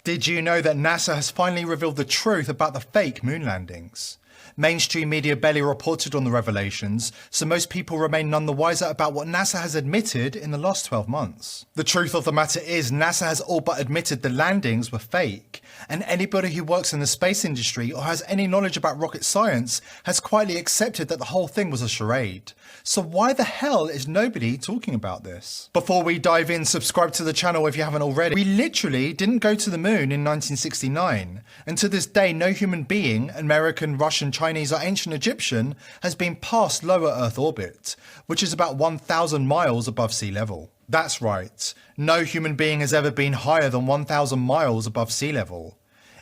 Did you know that NASA has finally revealed the truth about the fake moon landings? Mainstream media barely reported on the revelations, so most people remain none the wiser about what NASA has admitted in the last 12 months. The truth of the matter is, NASA has all but admitted the landings were fake, and anybody who works in the space industry or has any knowledge about rocket science has quietly accepted that the whole thing was a charade. So why the hell is nobody talking about this? Before we dive in, subscribe to the channel if you haven't already. We literally didn't go to the moon in 1969, and to this day no human being, American, Russian, Chinese or ancient Egyptian, has been past lower Earth orbit, which is about 1,000 miles above sea level. That's right, no human being has ever been higher than 1,000 miles above sea level.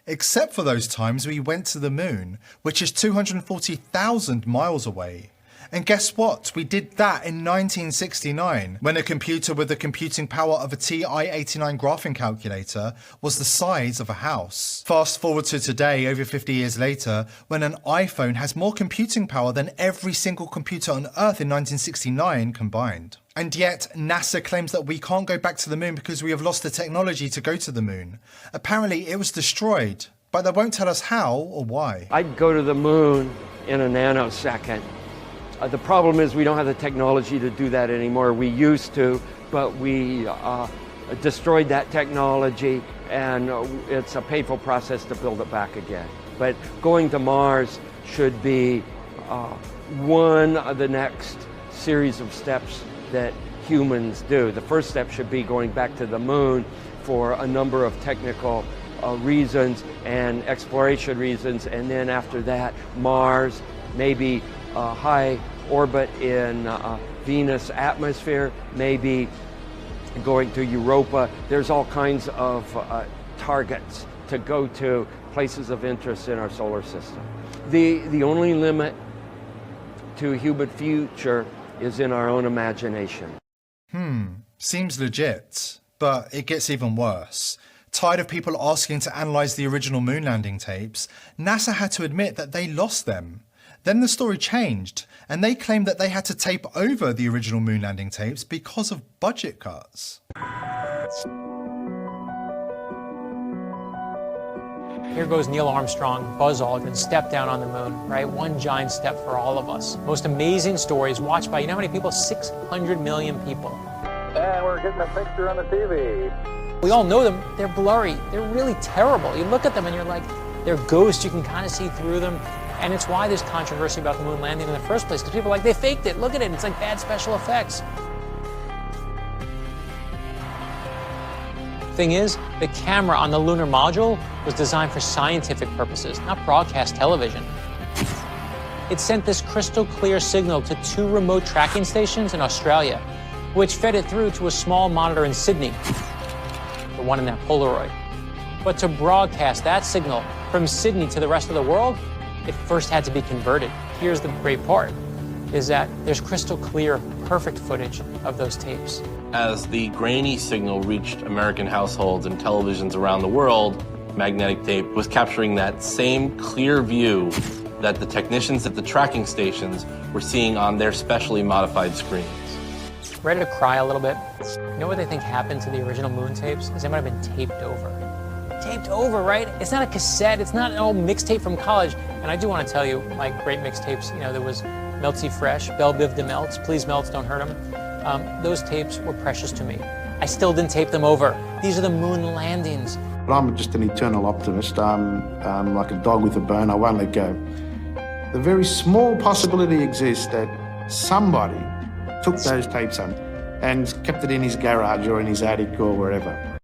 Except for those times we went to the moon, which is 240,000 miles away. And guess what? We did that in 1969, when a computer with the computing power of a TI-89 graphing calculator was the size of a house. Fast forward to today, over 50 years later, when an iPhone has more computing power than every single computer on Earth in 1969 combined. And yet, NASA claims that we can't go back to the moon because we have lost the technology to go to the moon. Apparently, it was destroyed, but they won't tell us how or why. I'd go to the moon in a nanosecond. The problem is we don't have the technology to do that anymore. We used to, but we destroyed that technology, and it's a painful process to build it back again. But going to Mars should be one of the next series of steps that humans do. The first step should be going back to the moon for a number of technical reasons and exploration reasons, and then after that, Mars, maybe high orbit in Venus atmosphere, maybe going to Europa. There's all kinds of targets to go to, places of interest in our solar system. The only limit to human future is in our own imagination. Seems legit, but it gets even worse. Tired of people asking to analyze the original moon landing tapes, NASA had to admit that they lost them. Then the story changed, and they claimed that they had to tape over the original moon landing tapes because of budget cuts. Here goes Neil Armstrong, Buzz Aldrin, step down on the moon, right? One giant step for all of us. Most amazing stories watched by, you know how many people? 600 million people. And we're getting a picture on the TV. We all know them. They're blurry. They're really terrible. You look at them and you're like, they're ghosts. You can kind of see through them. And it's why there's controversy about the moon landing in the first place, because people are like, they faked it. Look at it. It's like bad special effects. Thing is, the camera on the lunar module was designed for scientific purposes, not broadcast television. It sent this crystal clear signal to 2 remote tracking stations in Australia, which fed it through to a small monitor in Sydney, the one in that Polaroid. But to broadcast that signal from Sydney to the rest of the world, it first had to be converted. Here's the great part, is that there's crystal clear, perfect footage of those tapes. As the grainy signal reached American households and televisions around the world, magnetic tape was capturing that same clear view that the technicians at the tracking stations were seeing on their specially modified screens. Ready to cry a little bit? You know what they think happened to the original moon tapes? Is they might have been taped over. Taped over, right? It's not a cassette, it's not an old mixtape from college. And I do want to tell you, like great mixtapes, you know, there was Melty Fresh, Belle Biv de Melts, Please Melts, Don't Hurt 'Em. Those tapes were precious to me. I still didn't tape them over. These are the moon landings. But I'm just an eternal optimist. I'm like a dog with a bone, I won't let go. The very small possibility exists that somebody took those tapes and kept it in his garage or in his attic or wherever.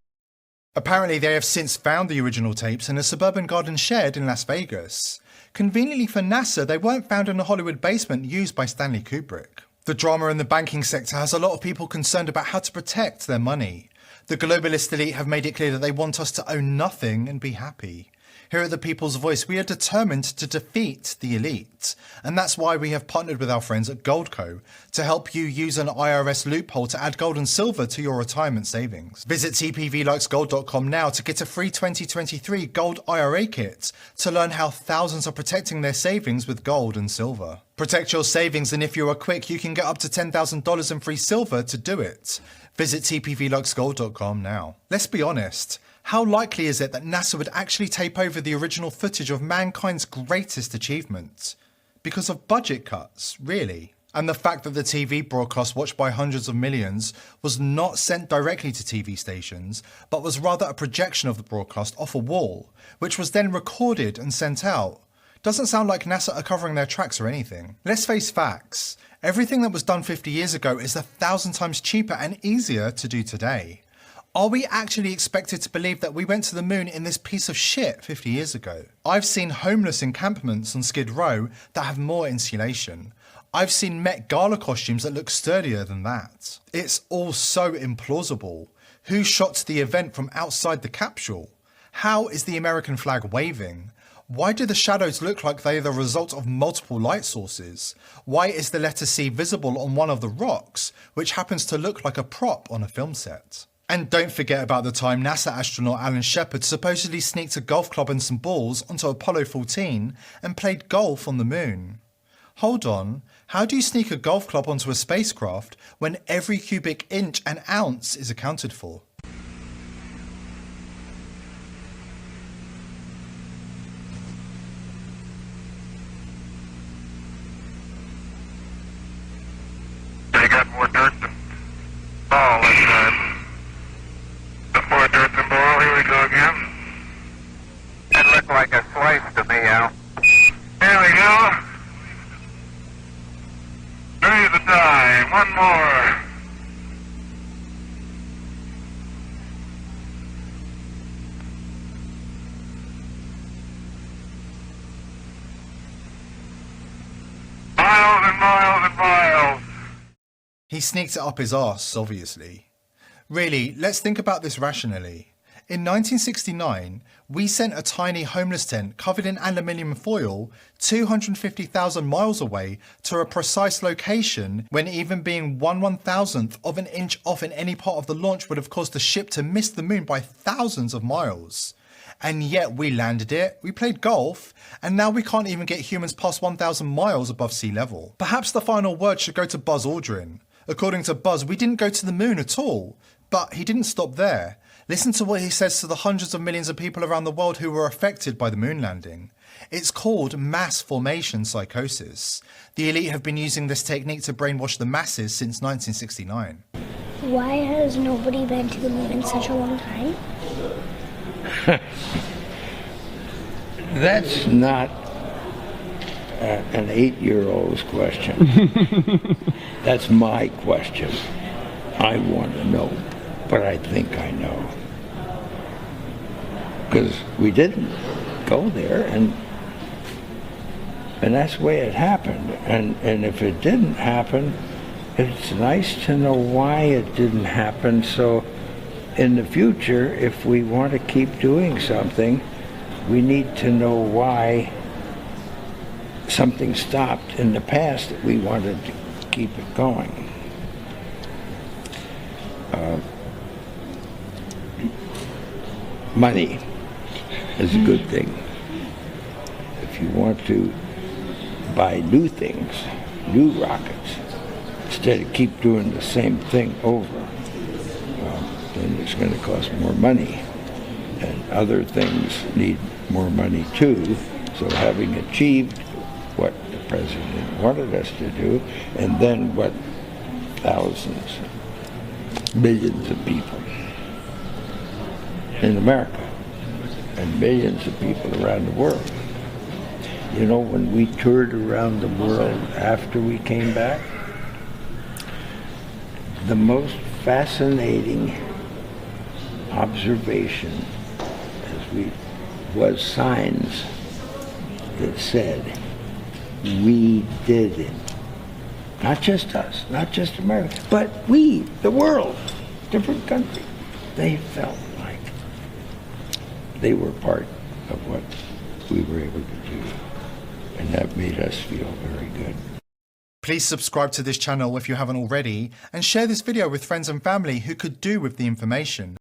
Apparently they have since found the original tapes in a suburban garden shed in Las Vegas. Conveniently for NASA, they weren't found in a Hollywood basement used by Stanley Kubrick. The drama in the banking sector has a lot of people concerned about how to protect their money. The globalist elite have made it clear that they want us to own nothing and be happy. Here at The People's Voice, we are determined to defeat the elite. And that's why we have partnered with our friends at Goldco to help you use an IRS loophole to add gold and silver to your retirement savings. Visit tpvlikesgold.com now to get a free 2023 Gold IRA kit to learn how thousands are protecting their savings with gold and silver. Protect your savings, and if you are quick, you can get up to $10,000 in free silver to do it. Visit tpvlikesgold.com now. Let's be honest. How likely is it that NASA would actually tape over the original footage of mankind's greatest achievement? Because of budget cuts, really? And the fact that the TV broadcast watched by hundreds of millions was not sent directly to TV stations, but was rather a projection of the broadcast off a wall, which was then recorded and sent out. Doesn't sound like NASA are covering their tracks or anything. Let's face facts. Everything that was done 50 years ago is 1,000 times cheaper and easier to do today. Are we actually expected to believe that we went to the moon in this piece of shit 50 years ago? I've seen homeless encampments on Skid Row that have more insulation. I've seen Met Gala costumes that look sturdier than that. It's all so implausible. Who shot the event from outside the capsule? How is the American flag waving? Why do the shadows look like they're the result of multiple light sources? Why is the letter C visible on one of the rocks, which happens to look like a prop on a film set? And don't forget about the time NASA astronaut Alan Shepard supposedly sneaked a golf club and some balls onto Apollo 14 and played golf on the moon. Hold on, how do you sneak a golf club onto a spacecraft when every cubic inch and ounce is accounted for? They got more dirt than ball this time. More dirt than ball, here we go again. It looked like a slice to me, Al. There we go. 3 of the time, one more. Miles and miles and miles. He sneaked it up his arse, obviously. Really, let's think about this rationally. In 1969, we sent a tiny homeless tent covered in aluminium foil 250,000 miles away to a precise location when even being 1/1000th of an inch off in any part of the launch would have caused the ship to miss the moon by thousands of miles. And yet we landed it, we played golf, and now we can't even get humans past 1,000 miles above sea level. Perhaps the final word should go to Buzz Aldrin. According to Buzz, we didn't go to the moon at all. But he didn't stop there. Listen to what he says to the hundreds of millions of people around the world who were affected by the moon landing. It's called mass formation psychosis. The elite have been using this technique to brainwash the masses since 1969. Why has nobody been to the moon in such a long time? That's not an 8-year-old's question. That's my question. I want to know, but I think I know. Because we didn't go there, and that's the way it happened. And if it didn't happen, it's nice to know why it didn't happen, so in the future, if we want to keep doing something, we need to know why something stopped in the past that we wanted to keep it going. Money is a good thing. If you want to buy new things, new rockets, instead of keep doing the same thing over, then it's going to cost more money. And other things need more money too. So having achieved what the president wanted us to do, and then what thousands, millions of people in America and millions of people around the world. You know, when we toured around the world after we came back, the most fascinating observation was signs that said, we did it. Not just us, not just America, but we, the world, different countries. They felt like they were part of what we were able to do. And that made us feel very good. Please subscribe to this channel if you haven't already, and share this video with friends and family who could do with the information.